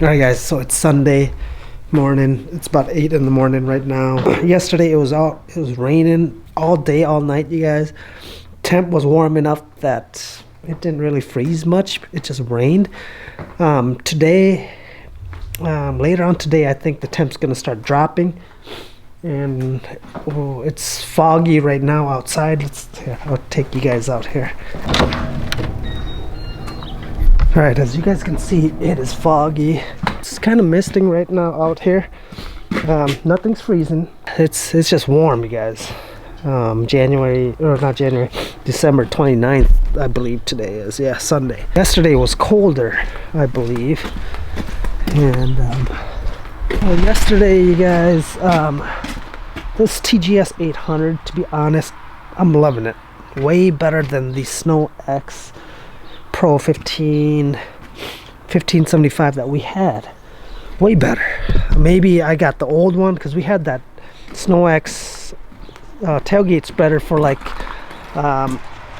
Alright guys, so it's Sunday morning. It's about 8 in the morning right now. Yesterday it was raining all day, all night, you guys. Temp was warm enough that it didn't really freeze much. It just rained. Today, later on today, I think the temp's gonna start dropping. And it's foggy right now outside. I'll take you guys out here. Alright, as you guys can see, it is foggy. It's kind of misting right now out here. Nothing's freezing. It's just warm, you guys. December 29th, I believe today is. Yeah, Sunday. Yesterday was colder, I believe. And yesterday, you guys, this TGS 800, to be honest, I'm loving it. Way better than the Snow X Pro 1575 that we had. Way better. Maybe I got the old one because we had that Snow X tailgate spreader for like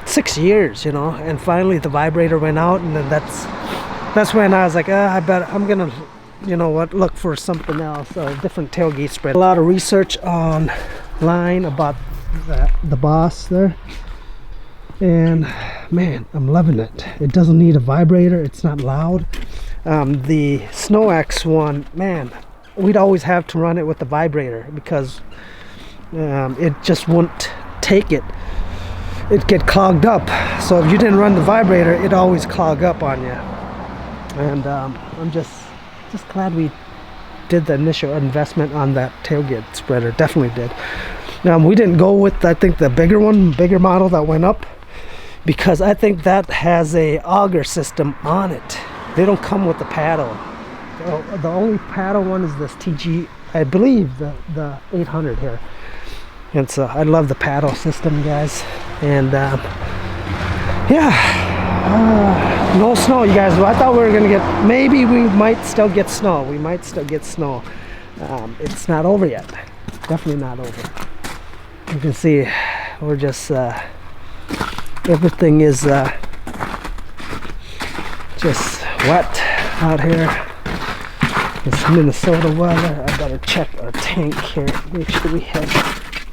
6 years, you know, and finally the vibrator went out, and then that's when I was like, I'm gonna, you know what, look for something else, a different tailgate spreader. A lot of research online about the Boss there. And man, I'm loving it. It doesn't need a vibrator. It's not loud. The Snow X one, man, we'd always have to run it with the vibrator because it just wouldn't take it. It'd get clogged up. So if you didn't run the vibrator, it'd always clog up on you. And I'm just glad we did the initial investment on that tailgate spreader. Definitely did. We didn't go with, I think, the bigger model that went up, because I think that has a auger system on it. They don't come with the paddle. The only paddle one is this TG, I believe, the 800 here. And so I love the paddle system, guys. And no snow, you guys. I thought we were gonna get, maybe we might still get snow. It's not over yet. Definitely not over. You can see we're just everything is just wet out here. It's Minnesota weather. I gotta check our tank here, make sure we have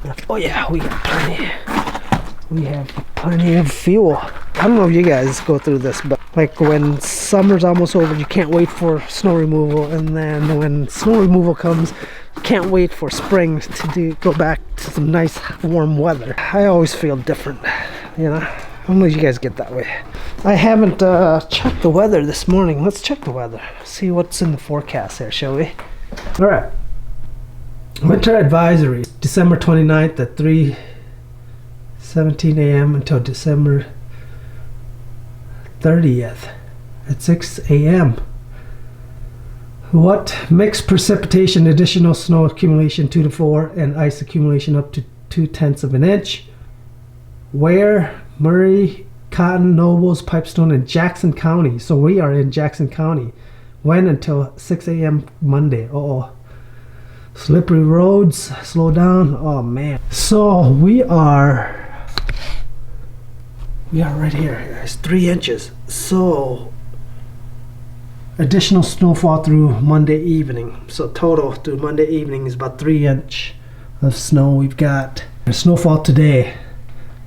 enough. Oh yeah, we got plenty. We have plenty of fuel. I don't know if you guys go through this, but like when summer's almost over, you can't wait for snow removal, and then when snow removal comes, you can't wait for spring to go back to some nice warm weather. I always feel different, you know. I don't know if you guys get that way. I haven't checked the weather this morning. Let's check the weather. See what's in the forecast here, shall we? All right. Winter advisory, December 29th at 3:17 a.m. until December 30th at 6 a.m. What? Mixed precipitation, additional snow accumulation 2 to 4, and ice accumulation up to 0.2 of an inch. Where? Murray, Cotton, Nobles, Pipestone, and Jackson County. So we are in Jackson County. When? Until 6 a.m. Monday. Slippery roads, slow down. Oh man. So we are right here, guys. 3 inches. So additional snowfall through Monday evening. So total through Monday evening is about 3 inch of snow we've got. Snowfall today.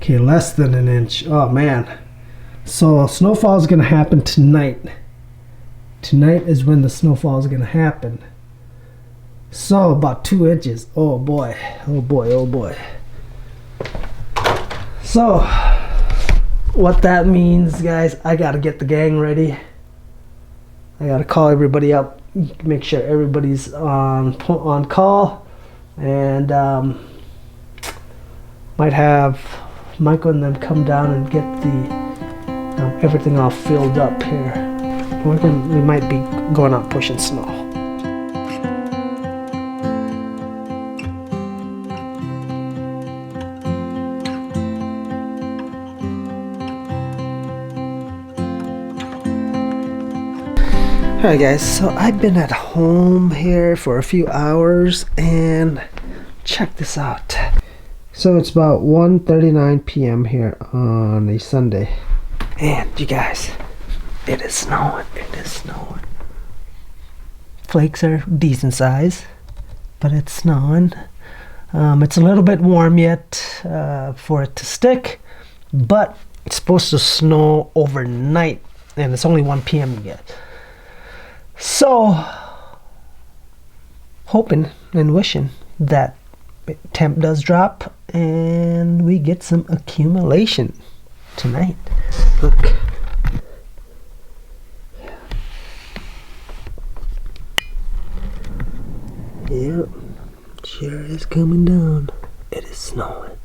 Okay, less than an inch. Oh man. So snowfall is gonna happen tonight. Tonight is when the snowfall is gonna happen. So about 2 inches. Oh boy. Oh boy. Oh boy. So what that means, guys, I gotta get the gang ready. I gotta call everybody up, make sure everybody's on call, and might have Michael and them come down and get the everything all filled up here. We might be going out pushing snow. Alright guys, so I've been at home here for a few hours, and check this out. So it's about 1:39 p.m. here on a Sunday. And you guys, it is snowing. It is snowing. flakes are decent size, but it's snowing. It's a little bit warm yet for it to stick, but it's supposed to snow overnight, and it's only 1 p.m. yet. So, hoping and wishing that temp does drop and we get some accumulation tonight. Look. Yep, sure is coming down. It is snowing.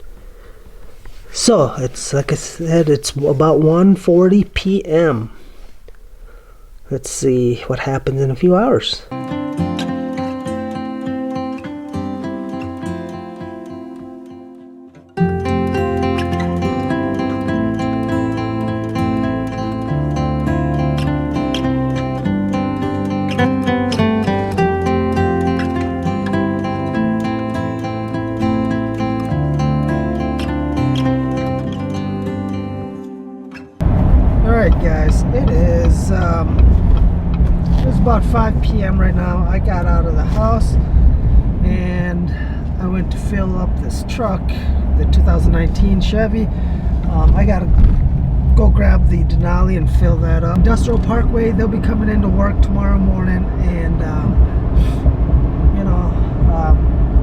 So, it's like I said, it's about 1:40 p.m. Let's see what happens in a few hours. Alright guys, it's about 5 p.m. right now. I got out of the house and I went to fill up this truck, the 2019 Chevy. I gotta go grab the Denali and fill that up. Industrial Parkway, they'll be coming into work tomorrow morning, and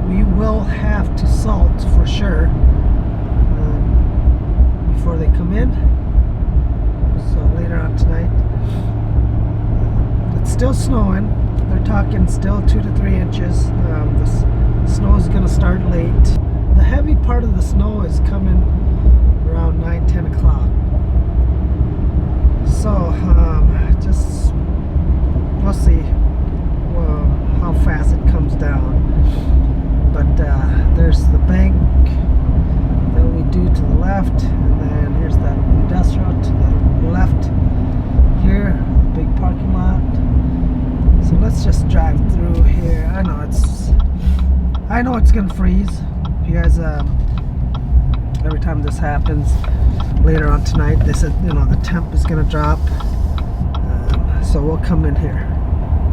we will have to salt for sure before they come in. So later on tonight. It's still snowing. They're talking still 2 to 3 inches. The snow is going to start late. The heavy part of the snow is coming around 9-10 o'clock. So just we'll see how fast it comes down. But there's the bank that we do to the left, and then here's that industrial to the left here, big parking lot. So let's just drive through here. I know it's gonna freeze. You guys, every time this happens later on tonight, they said the temp is gonna drop. So we'll come in here.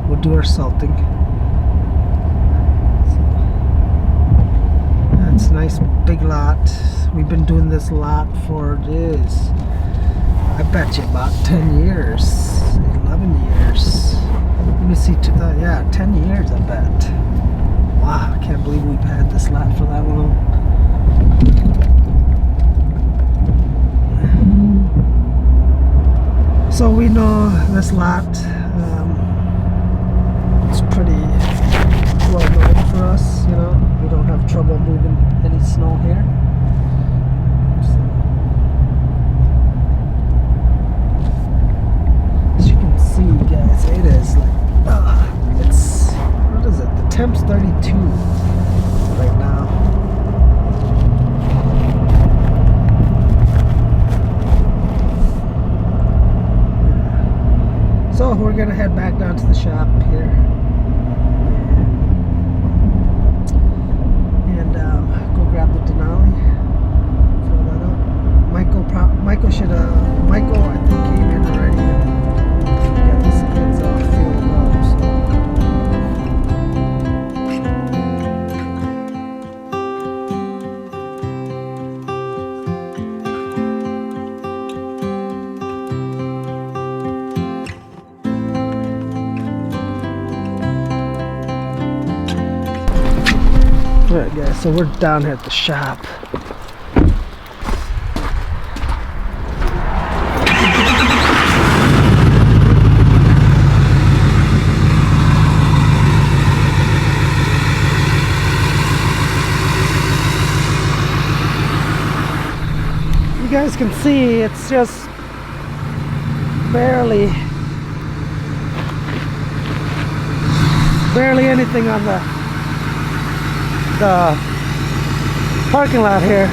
We'll do our salting. It's a nice big lot. We've been doing this lot for I bet you about 10 years, 11 years. Let me see, 10 years I bet. Wow, I can't believe we've had this lot for that long. So we know this lot, it's pretty well known for us, we don't have trouble moving any snow here. So, as you can see guys, it is like, what is it? The temp's 32 right now. So we're gonna head back down to the shop here. Go grab the Denali, fill that up. Michael I think came in already and got the skids all filled up. Alright guys, so we're down here at the shop. You guys can see it's just barely anything on the parking lot here.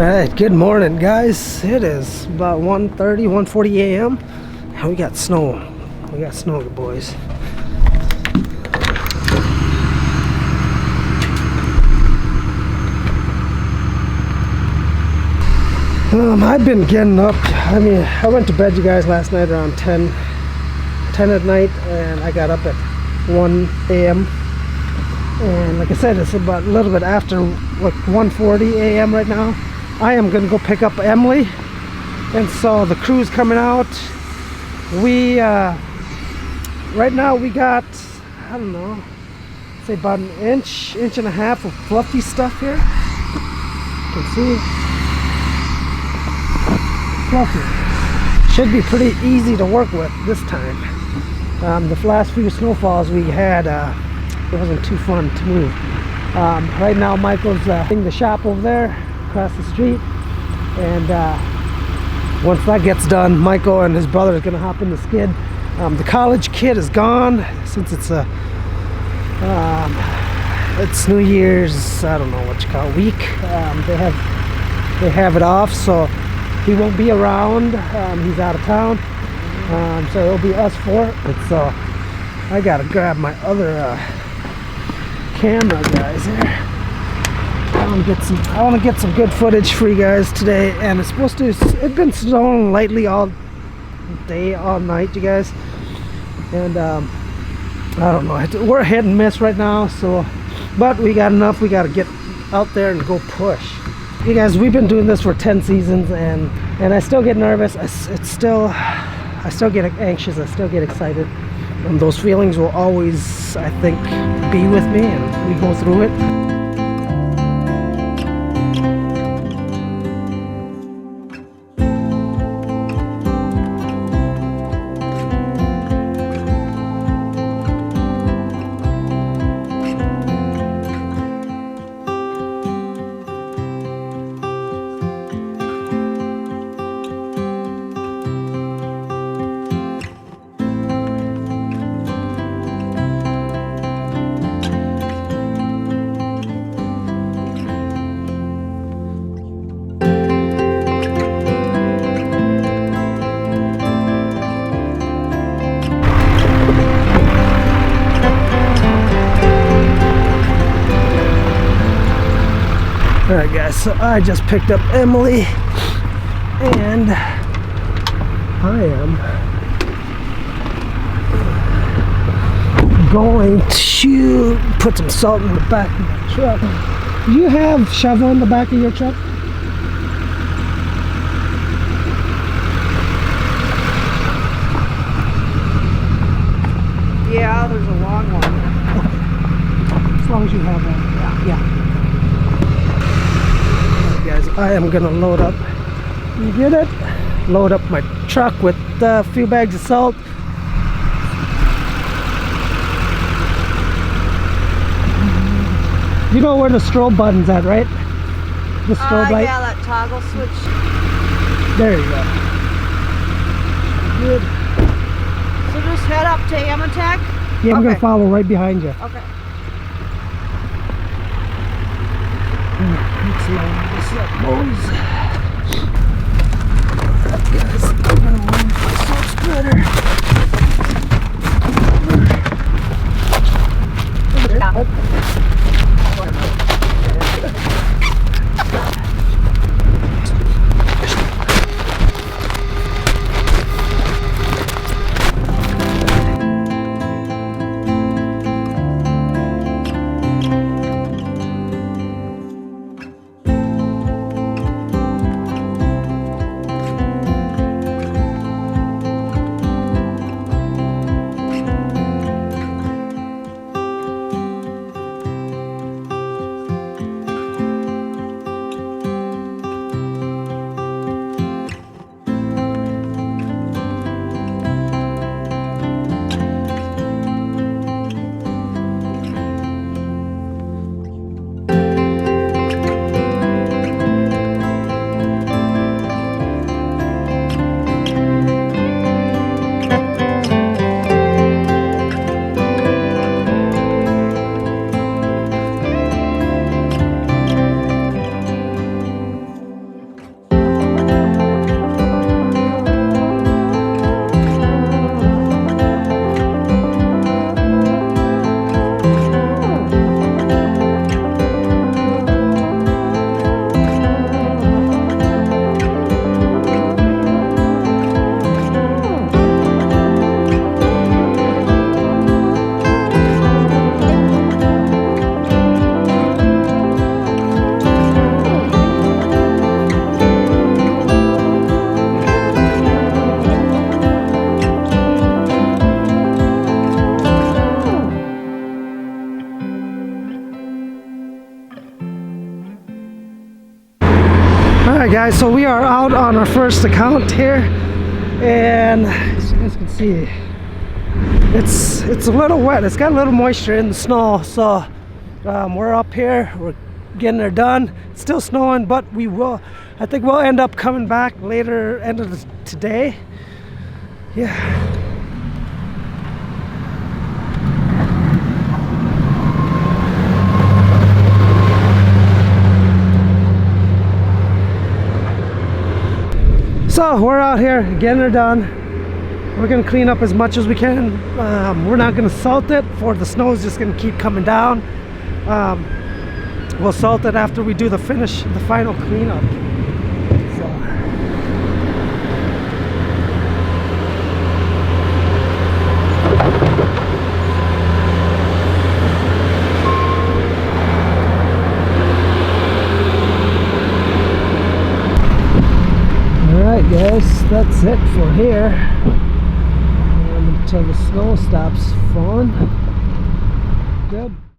Alright, good morning guys. It is about 1:30, 1:40 a.m. and we got snow. We got snow, boys. I've been getting up. I went to bed, you guys, last night around 10 at night, and I got up at 1 a.m. And like I said, it's about a little bit after like 1:40 a.m. right now. I am gonna go pick up Emily, and so the crew's coming out. We right now we got, I don't know, say about an inch and a half of fluffy stuff here. You can see fluffy. Should be pretty easy to work with this time. The last few snowfalls we had, it wasn't too fun to move. Right now Michael's in the shop over there across the street, and once that gets done, Michael and his brother is gonna hop in the skid. The college kid is gone since it's New Year's, I don't know what you call it, week. They have it off, so he won't be around. He's out of town, so it'll be us four. And so I gotta grab my other camera, guys. Here, I want to get some good footage for you guys today, and it's been snowing lightly all day, all night, you guys, and I don't know, we're hit and miss right now, so, but we got enough. We got to get out there and go push. You guys, we've been doing this for 10 seasons, and I still get nervous. I still get anxious. I still get excited, and those feelings will always, I think, be with me, and we go through it. Alright guys, so I just picked up Emily, and I am going to put some salt in the back of my truck. Do you have shovel in the back of your truck? Yeah, there's a long one. Okay. As long as you have that. Yeah. Guys, I am gonna load up, you get it? Load up my truck with a few bags of salt. You know where the strobe button's at, right? The strobe light? Yeah, that toggle switch. There you go. Good. So just head up to Amatech? Yeah, I'm Okay. gonna follow right behind you. Okay. Let's load this up, boys. Alright guys, I'm gonna move my salt spreader. Alright guys, so we are out on our first account here, and as you guys can see, it's a little wet. It's got a little moisture in the snow, so we're up here, we're getting her done. It's still snowing, but I think we'll end up coming back later, end of today. Yeah. So we're out here getting her done. We're gonna clean up as much as we can. We're not gonna salt it, for the snow is just gonna keep coming down. We'll salt it after we do the final cleanup. So. Alright guys, that's it for here. Until the snow stops falling. Good.